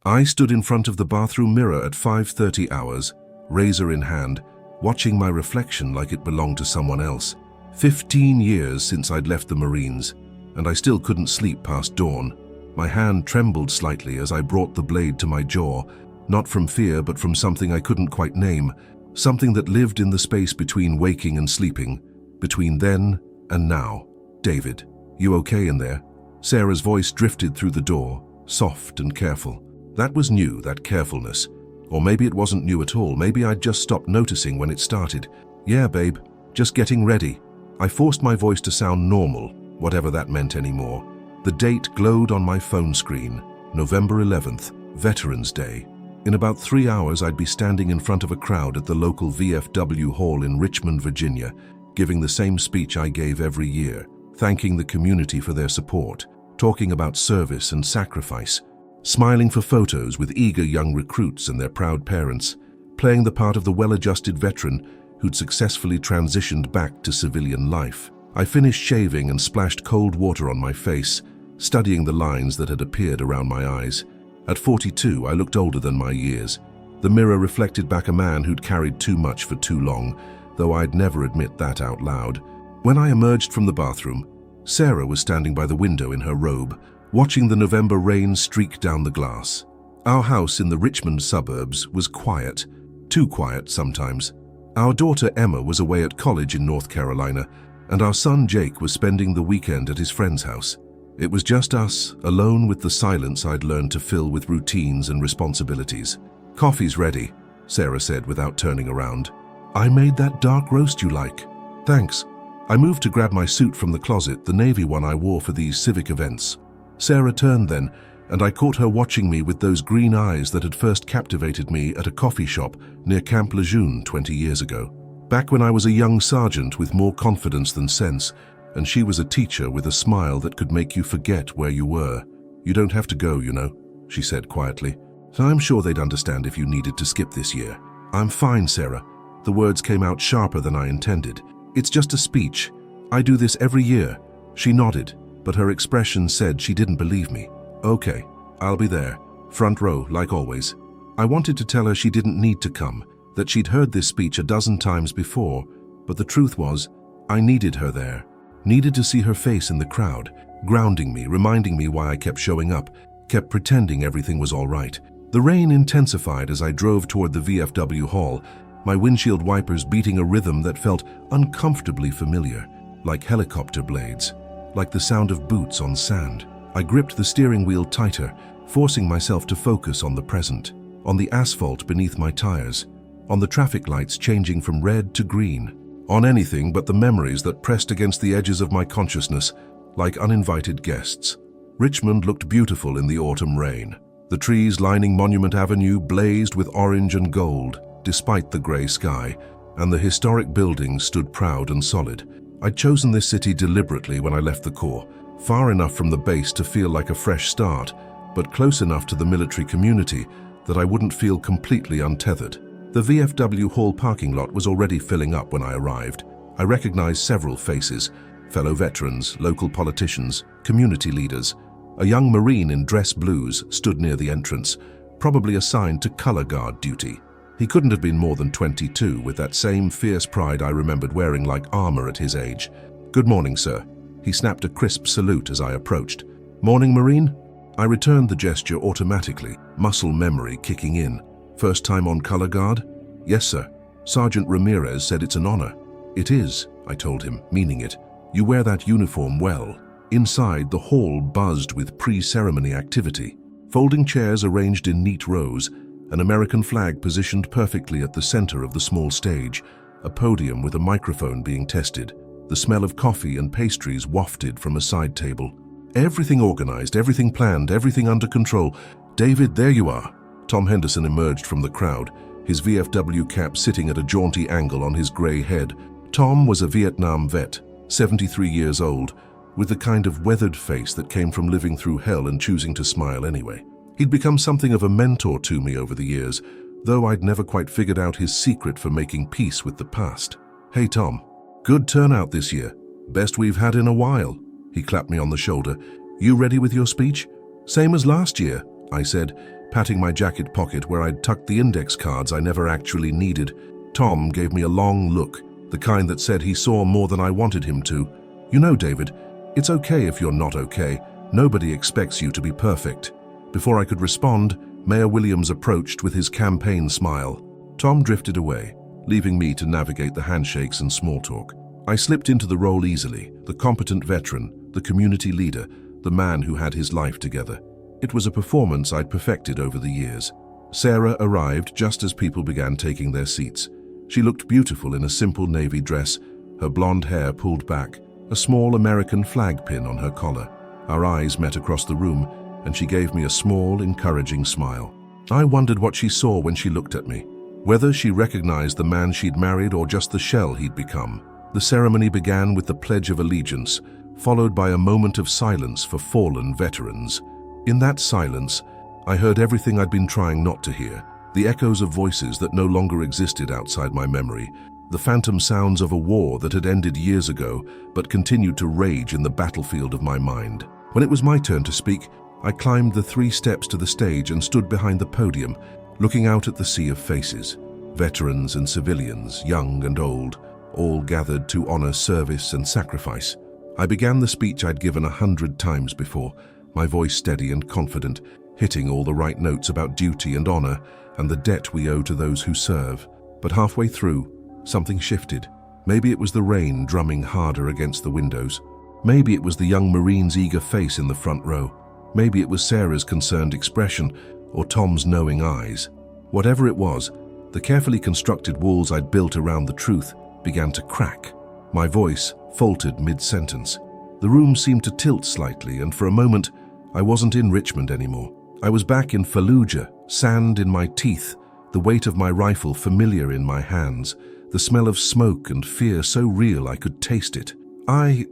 I stood in front of the bathroom mirror at 5:30 hours, razor in hand, watching my reflection like it belonged to someone else. 15 years since I'd left the Marines, and I still couldn't sleep past dawn. My hand trembled slightly as I brought the blade to my jaw, not from fear but from something I couldn't quite name, something that lived in the space between waking and sleeping, between then and now. "David, you okay in there?" Sarah's voice drifted through the door, soft and careful. That was new, that carefulness. Or maybe it wasn't new at all. Maybe I'd just stopped noticing when it started. "Yeah, babe, just getting ready." I forced my voice to sound normal, whatever that meant anymore. The date glowed on my phone screen, November 11th, Veterans Day. In about 3 hours, I'd be standing in front of a crowd at the local VFW hall in Richmond, Virginia, giving the same speech I gave every year, thanking the community for their support, talking about service and sacrifice, smiling for photos with eager young recruits and their proud parents, playing the part of the well-adjusted veteran who'd successfully transitioned back to civilian life. I finished shaving and splashed cold water on my face, studying the lines that had appeared around my eyes. At 42, I looked older than my years. The mirror reflected back a man who'd carried too much for too long, though I'd never admit that out loud. When I emerged from the bathroom, Sarah was standing by the window in her robe, watching the November rain streak down the glass. Our house in the Richmond suburbs was quiet, too quiet sometimes. Our daughter Emma was away at college in North Carolina, and our son Jake was spending the weekend at his friend's house. It was just us, alone with the silence I'd learned to fill with routines and responsibilities. "Coffee's ready," Sarah said without turning around. "I made that dark roast you like." "Thanks." I moved to grab my suit from the closet, the navy one I wore for these civic events. Sarah turned then, and I caught her watching me with those green eyes that had first captivated me at a coffee shop near Camp Lejeune 20 years ago. Back when I was a young sergeant with more confidence than sense, and she was a teacher with a smile that could make you forget where you were. "You don't have to go, you know," she said quietly. "I'm sure they'd understand if you needed to skip this year." "I'm fine, Sarah." The words came out sharper than I intended. "It's just a speech. I do this every year." She nodded, but her expression said she didn't believe me. "Okay, I'll be there, front row, like always." I wanted to tell her she didn't need to come, that she'd heard this speech a dozen times before, but the truth was, I needed her there. Needed to see her face in the crowd, grounding me, reminding me why I kept showing up, kept pretending everything was all right. The rain intensified as I drove toward the VFW hall, my windshield wipers beating a rhythm that felt uncomfortably familiar, like helicopter blades, like the sound of boots on sand. I gripped the steering wheel tighter, forcing myself to focus on the present, on the asphalt beneath my tires, on the traffic lights changing from red to green, on anything but the memories that pressed against the edges of my consciousness like uninvited guests. Richmond looked beautiful in the autumn rain. The trees lining Monument Avenue blazed with orange and gold, despite the gray sky, and the historic buildings stood proud and solid. I'd chosen this city deliberately when I left the Corps, far enough from the base to feel like a fresh start, but close enough to the military community that I wouldn't feel completely untethered. The VFW hall parking lot was already filling up when I arrived. I recognized several faces, fellow veterans, local politicians, community leaders. A young Marine in dress blues stood near the entrance, probably assigned to color guard duty. He couldn't have been more than 22, with that same fierce pride I remembered wearing like armor at his age. "Good morning, sir." He snapped a crisp salute as I approached. "Morning, Marine?" I returned the gesture automatically, muscle memory kicking in. "First time on color guard?" "Yes, sir. Sergeant Ramirez said it's an honor." "It is," I told him, meaning it. "You wear that uniform well." Inside, the hall buzzed with pre-ceremony activity. Folding chairs arranged in neat rows, an American flag positioned perfectly at the center of the small stage, a podium with a microphone being tested, the smell of coffee and pastries wafted from a side table. Everything organized, everything planned, everything under control. "David, there you are." Tom Henderson emerged from the crowd, his VFW cap sitting at a jaunty angle on his gray head. Tom was a Vietnam vet, 73 years old, with the kind of weathered face that came from living through hell and choosing to smile anyway. He'd become something of a mentor to me over the years, though I'd never quite figured out his secret for making peace with the past. "Hey, Tom. Good turnout this year. Best we've had in a while." He clapped me on the shoulder. "You ready with your speech?" "Same as last year," I said, patting my jacket pocket where I'd tucked the index cards I never actually needed. Tom gave me a long look, the kind that said he saw more than I wanted him to. You know, David, it's okay if you're not okay. Nobody expects you to be perfect. Before I could respond, Mayor Williams approached with his campaign smile. Tom drifted away, leaving me to navigate the handshakes and small talk. I slipped into the role easily, the competent veteran, the community leader, the man who had his life together. It was a performance I'd perfected over the years. Sarah arrived just as people began taking their seats. She looked beautiful in a simple navy dress, her blonde hair pulled back, a small American flag pin on her collar. Our eyes met across the room, and she gave me a small, encouraging smile. I wondered what she saw when she looked at me, whether she recognized the man she'd married or just the shell he'd become. The ceremony began with the Pledge of Allegiance, followed by a moment of silence for fallen veterans. In that silence, I heard everything I'd been trying not to hear, the echoes of voices that no longer existed outside my memory, the phantom sounds of a war that had ended years ago but continued to rage in the battlefield of my mind. When it was my turn to speak, I climbed the 3 steps to the stage and stood behind the podium, looking out at the sea of faces. Veterans and civilians, young and old, all gathered to honor service and sacrifice. I began the speech I'd given 100 times before, my voice steady and confident, hitting all the right notes about duty and honor and the debt we owe to those who serve. But halfway through, something shifted. Maybe it was the rain drumming harder against the windows. Maybe it was the young Marine's eager face in the front row. Maybe it was Sarah's concerned expression or Tom's knowing eyes. Whatever it was, the carefully constructed walls I'd built around the truth began to crack. My voice faltered mid-sentence. The room seemed to tilt slightly, and for a moment, I wasn't in Richmond anymore. I was back in Fallujah, sand in my teeth, the weight of my rifle familiar in my hands, the smell of smoke and fear so real I could taste it. I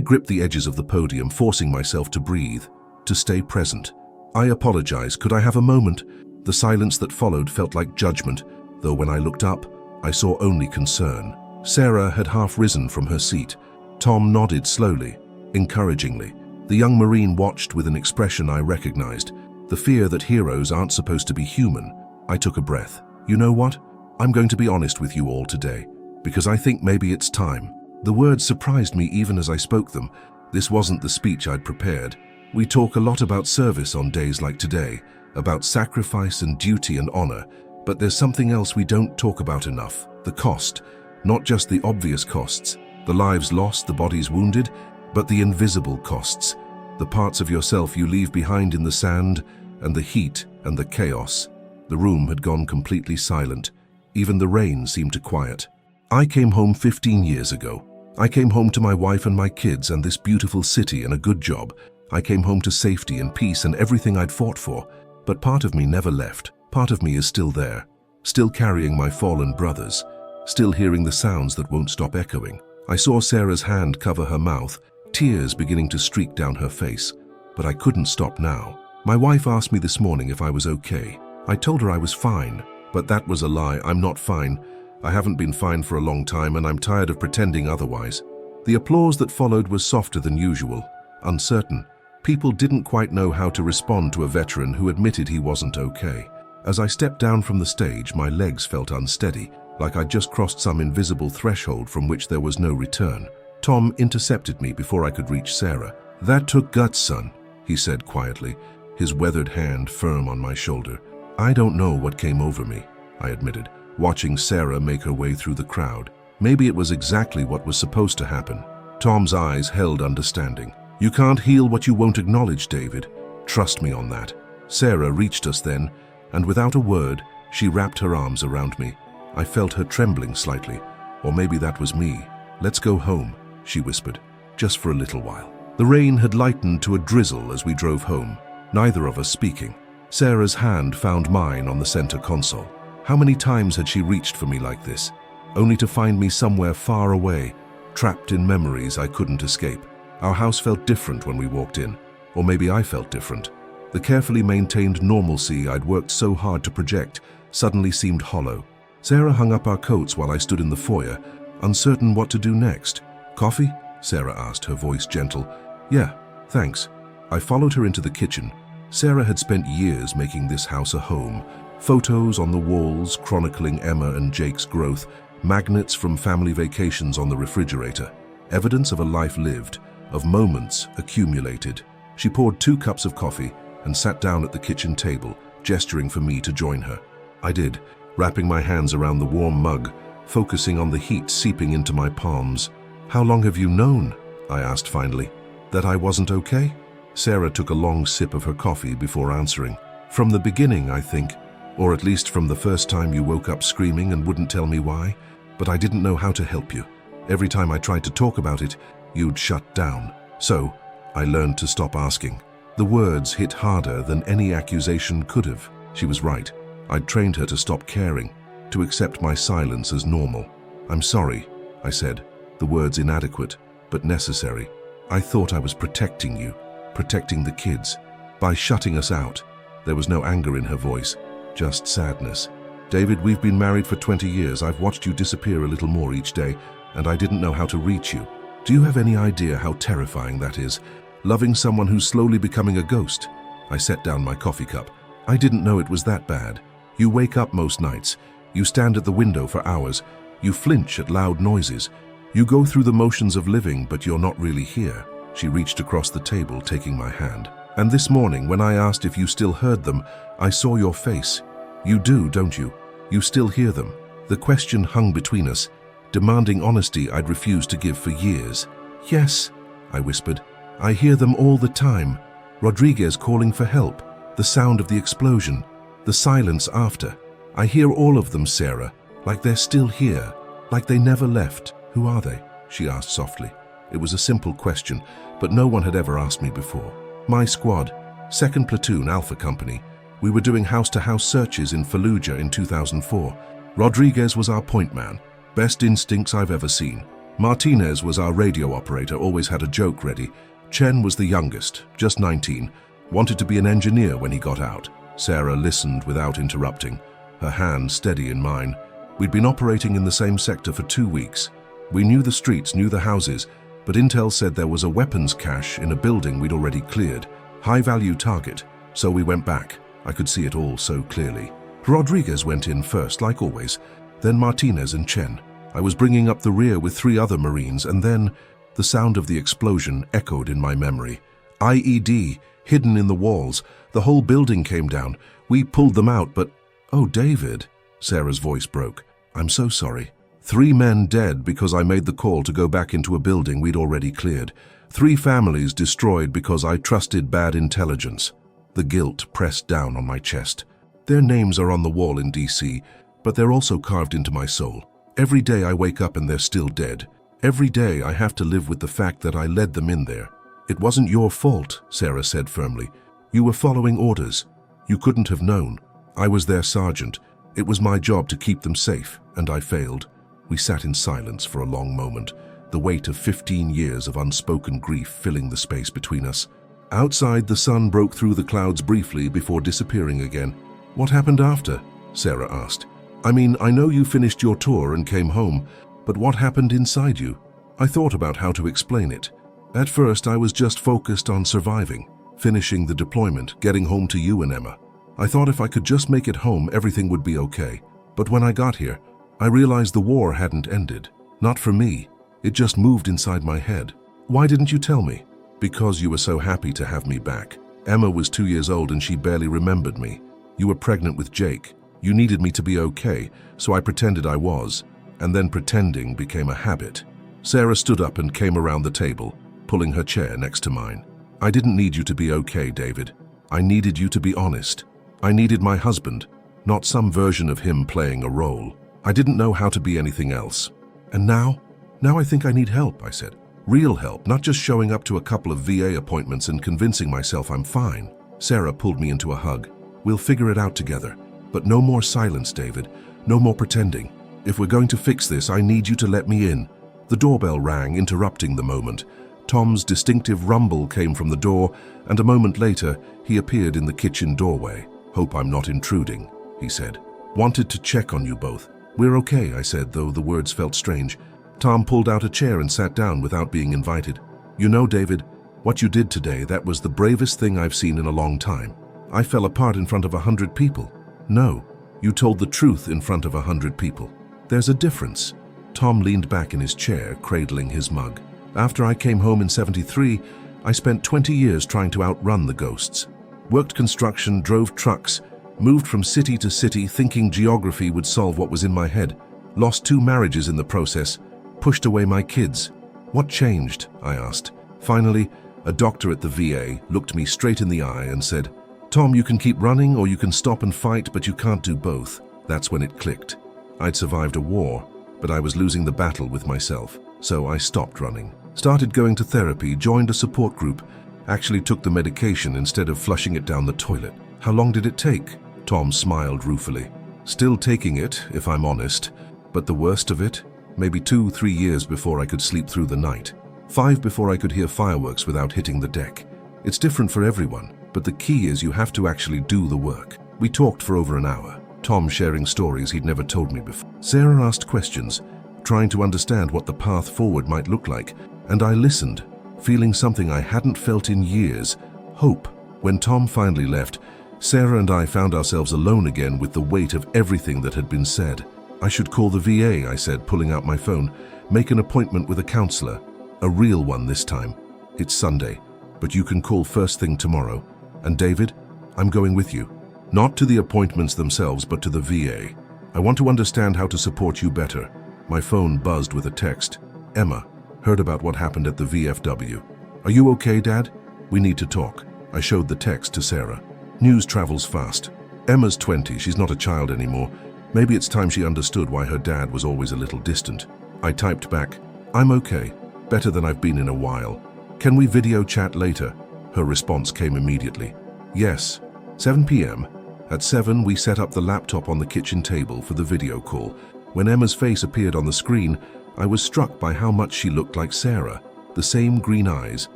gripped the edges of the podium, forcing myself to breathe, to stay present. I apologize. Could I have a moment? The silence that followed felt like judgment, though when I looked up, I saw only concern. Sarah had half risen from her seat. Tom nodded slowly, encouragingly. The young Marine watched with an expression I recognized, the fear that heroes aren't supposed to be human. I took a breath. You know what? I'm going to be honest with you all today, because I think maybe it's time. The words surprised me even as I spoke them. This wasn't the speech I'd prepared. We talk a lot about service on days like today, about sacrifice and duty and honor, but there's something else we don't talk about enough, the cost. Not just the obvious costs, the lives lost, the bodies wounded, but the invisible costs, the parts of yourself you leave behind in the sand, and the heat and the chaos. The room had gone completely silent. Even the rain seemed to quiet. I came home 15 years ago. I came home to my wife and my kids and this beautiful city and a good job. I came home to safety and peace and everything I'd fought for. But part of me never left. Part of me is still there, still carrying my fallen brothers, still hearing the sounds that won't stop echoing. I saw Sarah's hand cover her mouth, tears beginning to streak down her face, but I couldn't stop now. My wife asked me this morning if I was okay. I told her I was fine, but that was a lie. I'm not fine. I haven't been fine for a long time, and I'm tired of pretending otherwise. The applause that followed was softer than usual, uncertain. People didn't quite know how to respond to a veteran who admitted he wasn't okay. As I stepped down from the stage, my legs felt unsteady, like I'd just crossed some invisible threshold from which there was no return. Tom intercepted me before I could reach Sarah. "That took guts, son," he said quietly, his weathered hand firm on my shoulder. "I don't know what came over me," I admitted, watching Sarah make her way through the crowd. Maybe it was exactly what was supposed to happen. Tom's eyes held understanding. "You can't heal what you won't acknowledge, David. Trust me on that." Sarah reached us then, and without a word, she wrapped her arms around me. I felt her trembling slightly, or maybe that was me. "Let's go home," she whispered, "just for a little while." The rain had lightened to a drizzle as we drove home, neither of us speaking. Sarah's hand found mine on the center console. How many times had she reached for me like this, only to find me somewhere far away, trapped in memories I couldn't escape? Our house felt different when we walked in, or maybe I felt different. The carefully maintained normalcy I'd worked so hard to project suddenly seemed hollow. Sarah hung up our coats while I stood in the foyer, uncertain what to do next. "Coffee?" Sarah asked, her voice gentle. "Yeah, thanks." I followed her into the kitchen, Sarah had spent years making this house a home. Photos on the walls chronicling Emma and Jake's growth, magnets from family vacations on the refrigerator, evidence of a life lived, of moments accumulated. She poured 2 cups of coffee and sat down at the kitchen table, gesturing for me to join her. I did, wrapping my hands around the warm mug, focusing on the heat seeping into my palms. "How long have you known?" I asked finally. "That I wasn't okay?" Sarah took a long sip of her coffee before answering. "From the beginning, I think, or at least from the first time you woke up screaming and wouldn't tell me why, but I didn't know how to help you. Every time I tried to talk about it, you'd shut down. So, I learned to stop asking." The words hit harder than any accusation could have. She was right. I'd trained her to stop caring, to accept my silence as normal. "I'm sorry," I said, the words inadequate, but necessary. "I thought I was protecting you, protecting the kids. By shutting us out." There was no anger in her voice, just sadness. "David, we've been married for 20 years. I've watched you disappear a little more each day, and I didn't know how to reach you. Do you have any idea how terrifying that is? Loving someone who's slowly becoming a ghost?" I set down my coffee cup. "I didn't know it was that bad. You wake up most nights. You stand at the window for hours. You flinch at loud noises. You go through the motions of living, but you're not really here." She reached across the table, taking my hand. "And this morning, when I asked if you still heard them, I saw your face. You do, don't you? You still hear them." The question hung between us, demanding honesty I'd refused to give for years. "Yes," I whispered. "I hear them all the time. Rodriguez calling for help, the sound of the explosion, the silence after. I hear all of them, Sarah, like they're still here, like they never left." "Who are they?" she asked softly. It was a simple question, but no one had ever asked me before. "My squad, 2nd Platoon, Alpha Company. We were doing house-to-house searches in Fallujah in 2004. Rodriguez was our point man. Best instincts I've ever seen. Martinez was our radio operator, always had a joke ready. Chen was the youngest, just 19, wanted to be an engineer when he got out." Sarah listened without interrupting, her hand steady in mine. "We'd been operating in the same sector for 2 weeks. We knew the streets, knew the houses, but intel said there was a weapons cache in a building we'd already cleared. High-value target, so we went back. I could see it all so clearly. Rodriguez went in first, like always, then Martinez and Chen. I was bringing up the rear with 3 other Marines, and then the sound of the explosion echoed in my memory. IED, hidden in the walls. The whole building came down. We pulled them out, but..." "Oh, David," Sarah's voice broke. "I'm so sorry. 3 men dead because I made the call to go back into a building we'd already cleared. 3 families destroyed because I trusted bad intelligence." The guilt pressed down on my chest. Their names are on the wall in DC, but they're also carved into my soul. Every day I wake up and they're still dead. Every day I have to live with the fact that I led them in there. "It wasn't your fault," Sarah said firmly. "You were following orders. You couldn't have known. I was their sergeant. It was my job to keep them safe, and I failed." We sat in silence for a long moment, the weight of 15 years of unspoken grief filling the space between us. Outside, the sun broke through the clouds briefly before disappearing again. "What happened after?" Sarah asked. "I mean, I know you finished your tour and came home, but what happened inside you?" I thought about how to explain it. At first, I was just focused on surviving, finishing the deployment, getting home to you and Emma. I thought if I could just make it home, everything would be okay. But when I got here, I realized the war hadn't ended. Not for me. It just moved inside my head. "Why didn't you tell me?" "Because you were so happy to have me back. Emma was 2 years old and she barely remembered me. You were pregnant with Jake. You needed me to be okay, so I pretended I was. And then pretending became a habit." Sarah stood up and came around the table, pulling her chair next to mine. "I didn't need you to be okay, David. I needed you to be honest. I needed my husband, not some version of him playing a role. I didn't know how to be anything else. And now I think I need help," I said. "Real help, not just showing up to a couple of VA appointments and convincing myself I'm fine." Sarah pulled me into a hug. "We'll figure it out together. But no more silence, David. No more pretending. If we're going to fix this, I need you to let me in." The doorbell rang, interrupting the moment. Tom's distinctive rumble came from the door, and a moment later, he appeared in the kitchen doorway. "Hope I'm not intruding," he said. "Wanted to check on you both." "We're okay," I said, though the words felt strange. Tom pulled out a chair and sat down without being invited. "You know, David, What you did today, that was the bravest thing I've seen in a long time. I fell apart in front of 100 people. No, you told the truth in front of 100 people. There's a difference. Tom leaned back in his chair, cradling his mug. After I came home in '73, I spent 20 years trying to outrun the ghosts. Worked construction, drove trucks, moved from city to city thinking geography would solve what was in my head. Lost 2 marriages in the process, pushed away my kids. What changed? I asked. Finally, a doctor at the VA looked me straight in the eye and said, "Tom, you can keep running or you can stop and fight, but you can't do both." That's when it clicked. I'd survived a war, but I was losing the battle with myself, so I stopped running. Started going to therapy, joined a support group, actually took the medication instead of flushing it down the toilet. How long did it take? Tom smiled ruefully. Still taking it, if I'm honest, but the worst of it? Maybe 2-3 years before I could sleep through the night. 5 before I could hear fireworks without hitting the deck. It's different for everyone, but the key is you have to actually do the work. We talked for over an hour, Tom sharing stories he'd never told me before. Sarah asked questions, trying to understand what the path forward might look like, and I listened, feeling something I hadn't felt in years, hope. When Tom finally left, Sarah and I found ourselves alone again with the weight of everything that had been said. I should call the VA, I said, pulling out my phone. Make an appointment with a counselor. A real one this time. It's Sunday, but you can call first thing tomorrow. And David, I'm going with you. Not to the appointments themselves, but to the VA. I want to understand how to support you better. My phone buzzed with a text. Emma, heard about what happened at the VFW. Are you okay, Dad? We need to talk. I showed the text to Sarah. News travels fast. Emma's 20, she's not a child anymore. Maybe it's time she understood why her dad was always a little distant. I typed back, I'm okay. Better than I've been in a while. Can we video chat later? Her response came immediately. Yes. 7 p.m. At 7, we set up the laptop on the kitchen table for the video call. When Emma's face appeared on the screen, I was struck by how much she looked like Sarah. The same green eyes,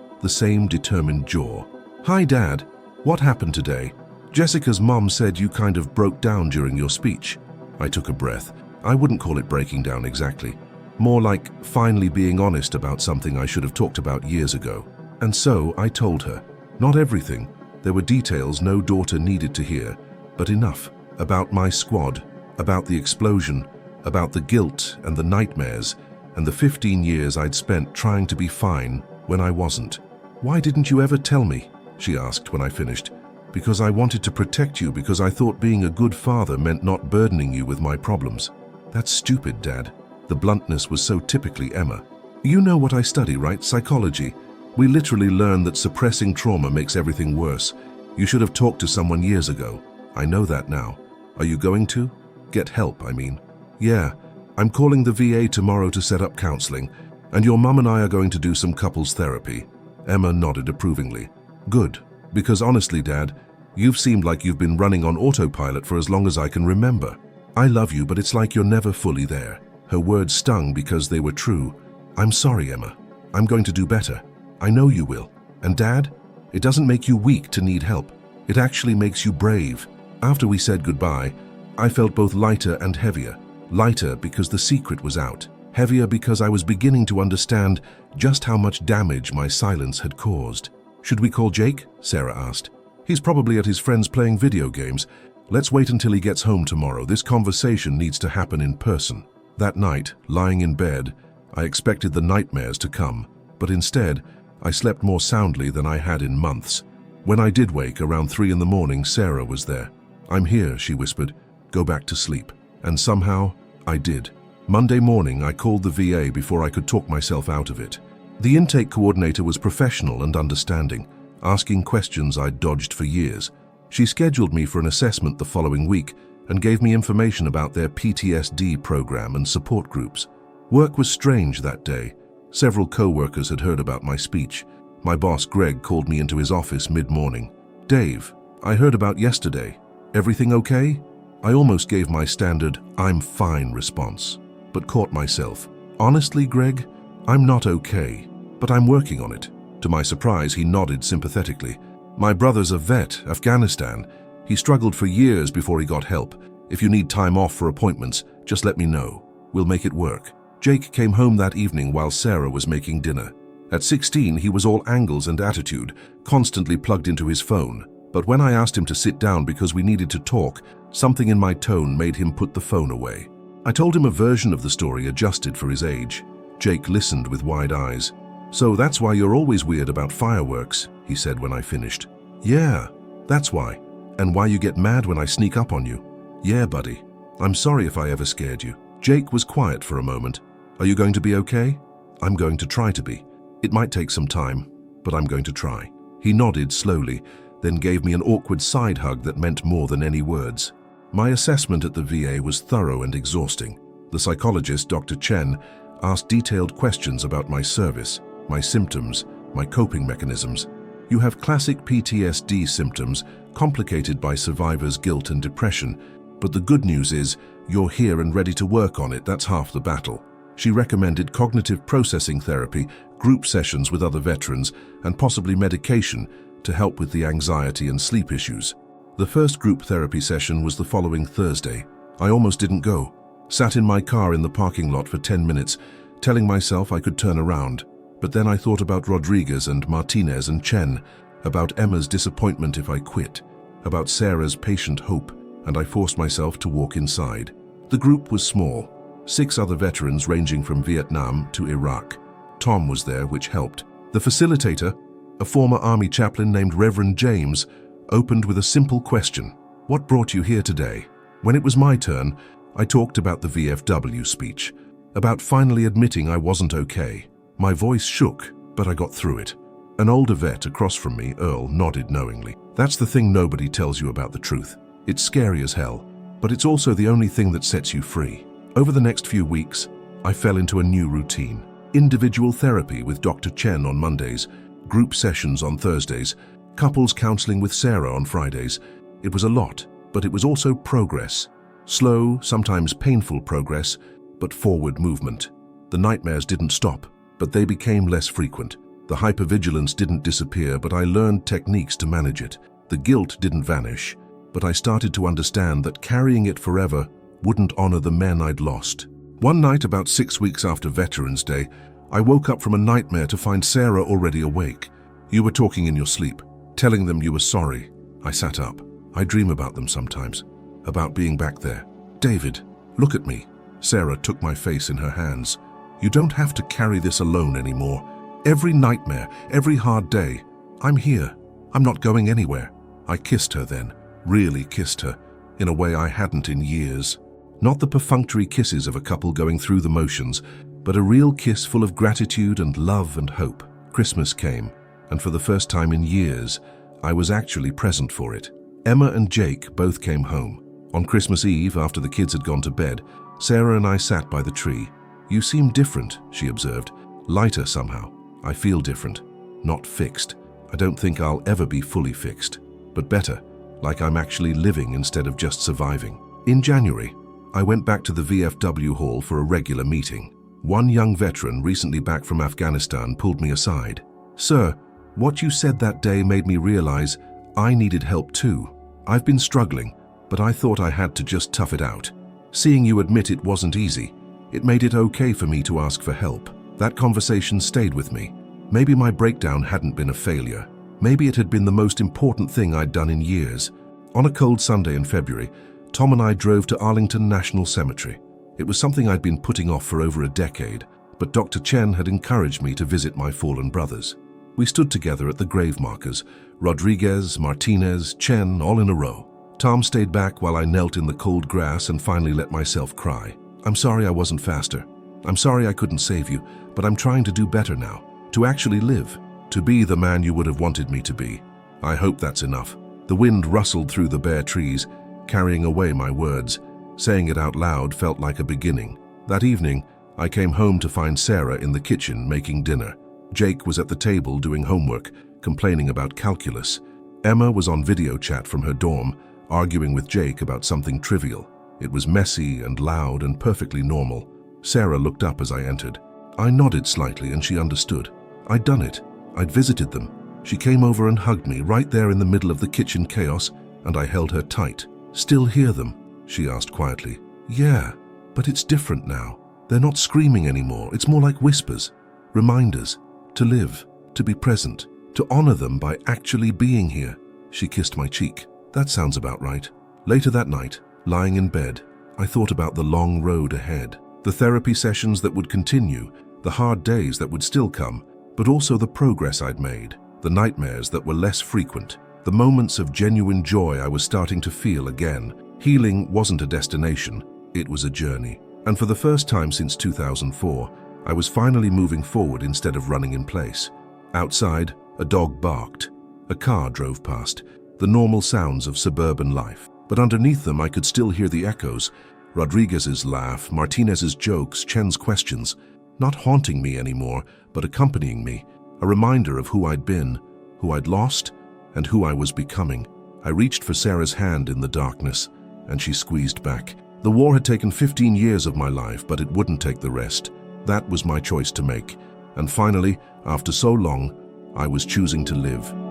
the same determined jaw. Hi, Dad. What happened today? Jessica's mom said you kind of broke down during your speech. I took a breath. I wouldn't call it breaking down exactly. More like finally being honest about something I should have talked about years ago. And so I told her. Not everything. There were details no daughter needed to hear, but enough. About my squad, about the explosion, about the guilt and the nightmares, and the 15 years I'd spent trying to be fine when I wasn't. Why didn't you ever tell me? She asked when I finished. Because I wanted to protect you, because I thought being a good father meant not burdening you with my problems. That's stupid, Dad. The bluntness was so typically Emma. You know what I study, right? Psychology. We literally learn that suppressing trauma makes everything worse. You should have talked to someone years ago. I know that now. Are you going to? Get help, I mean. Yeah, I'm calling the VA tomorrow to set up counseling, and your mum and I are going to do some couples therapy. Emma nodded approvingly. Good, because honestly, Dad, you've seemed like you've been running on autopilot for as long as I can remember. I love you, but it's like you're never fully there. Her words stung because they were true. I'm sorry, Emma. I'm going to do better. I know you will. And Dad, it doesn't make you weak to need help. It actually makes you brave. After we said goodbye, I felt both lighter and heavier. Lighter because the secret was out. Heavier because I was beginning to understand just how much damage my silence had caused. Should we call Jake? Sarah asked. He's probably at his friends playing video games. Let's wait until he gets home tomorrow. This conversation needs to happen in person. That night, lying in bed, I expected the nightmares to come, but instead, I slept more soundly than I had in months. When I did wake around 3 in the morning, Sarah was there. I'm here, she whispered. Go back to sleep. And somehow, I did. Monday morning, I called the VA before I could talk myself out of it. The intake coordinator was professional and understanding, asking questions I'd dodged for years. She scheduled me for an assessment the following week and gave me information about their PTSD program and support groups. Work was strange that day. Several co-workers had heard about my speech. My boss, Greg, called me into his office mid-morning. Dave, I heard about yesterday. Everything okay? I almost gave my standard, I'm fine response, but caught myself. Honestly, Greg, I'm not okay, but I'm working on it. To my surprise, he nodded sympathetically. My brother's a vet, Afghanistan. He struggled for years before he got help. If you need time off for appointments, just let me know. We'll make it work. Jake came home that evening while Sarah was making dinner. At 16, he was all angles and attitude, constantly plugged into his phone. But when I asked him to sit down because we needed to talk, something in my tone made him put the phone away. I told him a version of the story adjusted for his age. Jake listened with wide eyes. "So that's why you're always weird about fireworks," he said when I finished. "Yeah, that's why. And why you get mad when I sneak up on you." "Yeah, buddy. I'm sorry if I ever scared you." Jake was quiet for a moment. "Are you going to be okay?" "I'm going to try to be. It might take some time, but I'm going to try." He nodded slowly, then gave me an awkward side hug that meant more than any words. My assessment at the VA was thorough and exhausting. The psychologist, Dr. Chen, asked detailed questions about my service, my symptoms, my coping mechanisms. "You have classic PTSD symptoms, complicated by survivor's guilt and depression, but the good news is you're here and ready to work on it. That's half the battle." She recommended cognitive processing therapy, group sessions with other veterans, and possibly medication to help with the anxiety and sleep issues. The first group therapy session was the following Thursday. I almost didn't go. Sat in my car in the parking lot for 10 minutes, telling myself I could turn around. But then I thought about Rodriguez and Martinez and Chen, about Emma's disappointment if I quit, about Sarah's patient hope, and I forced myself to walk inside. The group was small, 6 other veterans ranging from Vietnam to Iraq. Tom was there, which helped. The facilitator, a former Army chaplain named Reverend James, opened with a simple question. "What brought you here today?" When it was my turn, I talked about the VFW speech, about finally admitting I wasn't okay. My voice shook, but I got through it. An older vet across from me, Earl, nodded knowingly. "That's the thing nobody tells you about the truth. It's scary as hell, but it's also the only thing that sets you free." Over the next few weeks, I fell into a new routine. Individual therapy with Dr. Chen on Mondays, group sessions on Thursdays, couples counseling with Sarah on Fridays. It was a lot, but it was also progress. Slow, sometimes painful progress, but forward movement. The nightmares didn't stop, but they became less frequent. The hypervigilance didn't disappear, but I learned techniques to manage it. The guilt didn't vanish, but I started to understand that carrying it forever wouldn't honor the men I'd lost. One night, about 6 weeks after Veterans Day, I woke up from a nightmare to find Sarah already awake. "You were talking in your sleep, telling them you were sorry." I sat up. I dream about them sometimes, about being back there. "David, look at me." Sarah took my face in her hands. "You don't have to carry this alone anymore. Every nightmare, every hard day, I'm here. I'm not going anywhere." I kissed her then, really kissed her, in a way I hadn't in years. Not the perfunctory kisses of a couple going through the motions, but a real kiss full of gratitude and love and hope. Christmas came, and for the first time in years, I was actually present for it. Emma and Jake both came home. On Christmas Eve, after the kids had gone to bed, Sarah and I sat by the tree. "You seem different," she observed. "Lighter somehow. I feel different. Not fixed. I don't think I'll ever be fully fixed, but better, like I'm actually living instead of just surviving." In January, I went back to the VFW hall for a regular meeting. One young veteran, recently back from Afghanistan, pulled me aside. "Sir, what you said that day made me realize I needed help too. I've been struggling, but I thought I had to just tough it out. Seeing you admit it wasn't easy, it made it okay for me to ask for help." That conversation stayed with me. Maybe my breakdown hadn't been a failure. Maybe it had been the most important thing I'd done in years. On a cold Sunday in February, Tom and I drove to Arlington National Cemetery. It was something I'd been putting off for over a decade, but Dr. Chen had encouraged me to visit my fallen brothers. We stood together at the grave markers, Rodriguez, Martinez, Chen, all in a row. Tom stayed back while I knelt in the cold grass and finally let myself cry. "I'm sorry I wasn't faster. I'm sorry I couldn't save you, but I'm trying to do better now, to actually live, to be the man you would have wanted me to be. I hope that's enough." The wind rustled through the bare trees, carrying away my words. Saying it out loud felt like a beginning. That evening, I came home to find Sarah in the kitchen making dinner. Jake was at the table doing homework, complaining about calculus. Emma was on video chat from her dorm, arguing with Jake about something trivial. It was messy and loud and perfectly normal. Sarah looked up as I entered. I nodded slightly and she understood. I'd done it. I'd visited them. She came over and hugged me right there in the middle of the kitchen chaos, and I held her tight. "Still hear them?" she asked quietly. "Yeah, but it's different now. They're not screaming anymore. It's more like whispers, reminders, To live, to be present, to honor them by actually being here. She kissed my cheek. That sounds about right. Later that night, lying in bed, I thought about the long road ahead. The therapy sessions that would continue, the hard days that would still come, but also the progress I'd made, the nightmares that were less frequent, the moments of genuine joy I was starting to feel again. Healing wasn't a destination, it was a journey. And for the first time since 2004, I was finally moving forward instead of running in place. Outside, a dog barked. A car drove past, the normal sounds of suburban life. But underneath them I could still hear the echoes, Rodriguez's laugh, Martinez's jokes, Chen's questions, not haunting me anymore, but accompanying me, a reminder of who I'd been, who I'd lost, and who I was becoming. I reached for Sarah's hand in the darkness, and she squeezed back. The war had taken 15 years of my life, but it wouldn't take the rest. That was my choice to make. And finally, after so long, I was choosing to live.